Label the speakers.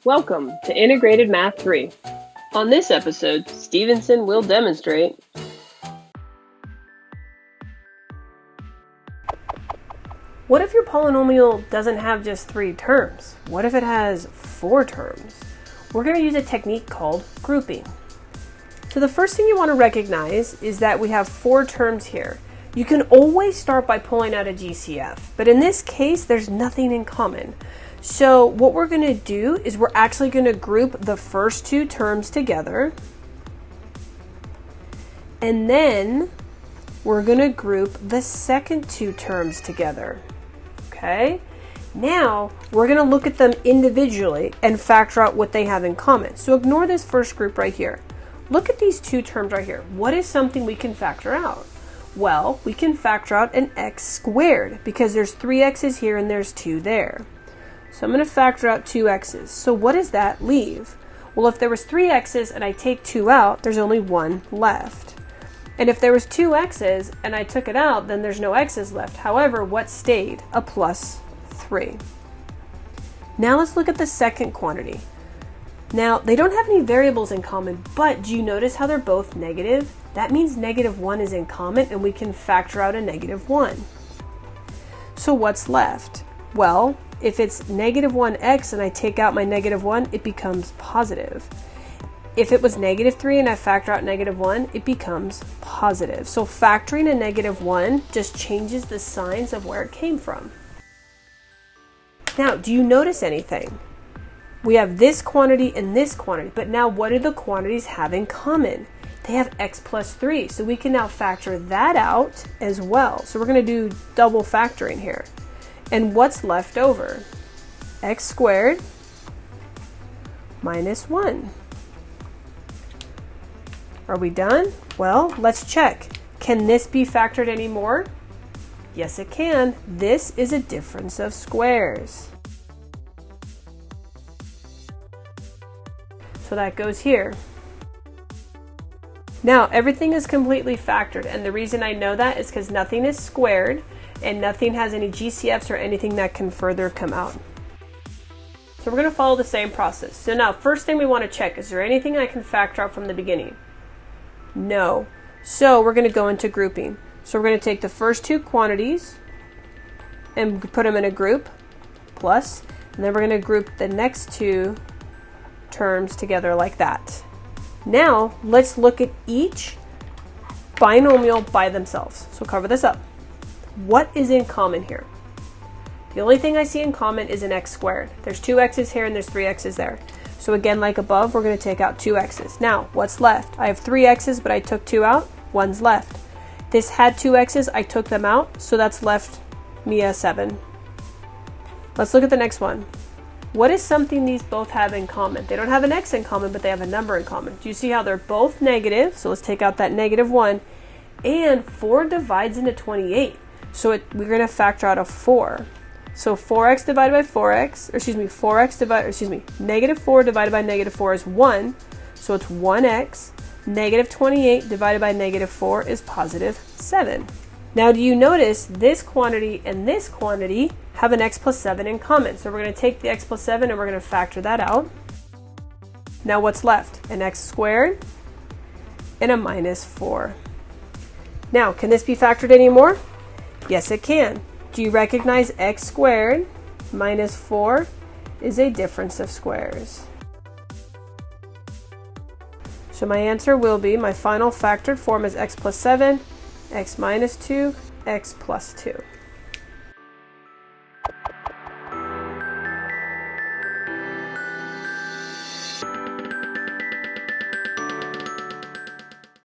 Speaker 1: Welcome to Integrated Math 3. On this episode, Stevenson will demonstrate what if your polynomial doesn't have just 3 terms? What if it has 4 terms? We're going to use a technique called grouping. So the first thing you want to recognize is that we have 4 terms here. You can always start by pulling out a GCF, but in this case, there's nothing in common. So what we're going to do is we're actually going to group the first 2 terms together, and then we're going to group the second 2 terms together. Okay? Now we're going to look at them individually and factor out what they have in common. So ignore this first group right here. Look at these 2 terms right here. What is something we can factor out? Well, we can factor out an x squared because there's 3 x's here and there's 2 there. So I'm going to factor out 2 x's. So what does that leave? Well, if there was 3 x's and I take 2 out, there's only 1 left. And if there was 2 x's and I took it out, then there's no x's left. However, what stayed? A plus 3. Now let's look at the second quantity. Now, they don't have any variables in common, but do you notice how they're both negative? That means -1 is in common, and we can factor out a -1. So what's left? Well, if it's -1x and I take out my -1, it becomes positive. If it was -3 and I factor out -1, it becomes positive. So factoring a -1 just changes the signs of where it came from. Now, do you notice anything? We have this quantity and this quantity, but now what do the quantities have in common? They have x plus 3, so we can now factor that out as well. So we're going to do double factoring here. And what's left over? X squared minus 1. Are we done? Well, let's check. Can this be factored anymore? Yes, it can. This is a difference of squares. So that goes here. Now, everything is completely factored, and the reason I know that is because nothing is squared, and nothing has any GCFs or anything that can further come out. So we're going to follow the same process. So now, first thing we want to check, is there anything I can factor out from the beginning? No. So we're going to go into grouping. So we're going to take the first 2 quantities and put them in a group, plus, and then we're going to group the next 2 terms together like that. Now, let's look at each binomial by themselves. So cover this up. What is in common here? The only thing I see in common is an x squared. There's 2 x's here and there's 3 x's there. So again, like above, we're going to take out 2 x's. Now, what's left? I have 3 x's, but I took 2 out. 1's left. This had 2 x's, I took them out, so that's left me a 7. Let's look at the next one. What is something these both have in common? They don't have an x in common, but they have a number in common. Do you see how they're both negative? So let's take out that -1. And 4 divides into 28. So we're going to factor out a 4. So 4x divided by 4x, -4 divided by -4 is 1. So it's 1x. -28 divided by -4 is positive 7. Now, do you notice this quantity and this quantity have an x plus 7 in common? So we're going to take the x plus 7 and we're going to factor that out. Now what's left? An x squared and a -4. Now, can this be factored anymore? Yes, it can. Do you recognize x squared minus 4 is a difference of squares? So my answer will be, my final factored form is x plus 7, x minus 2, x plus 2.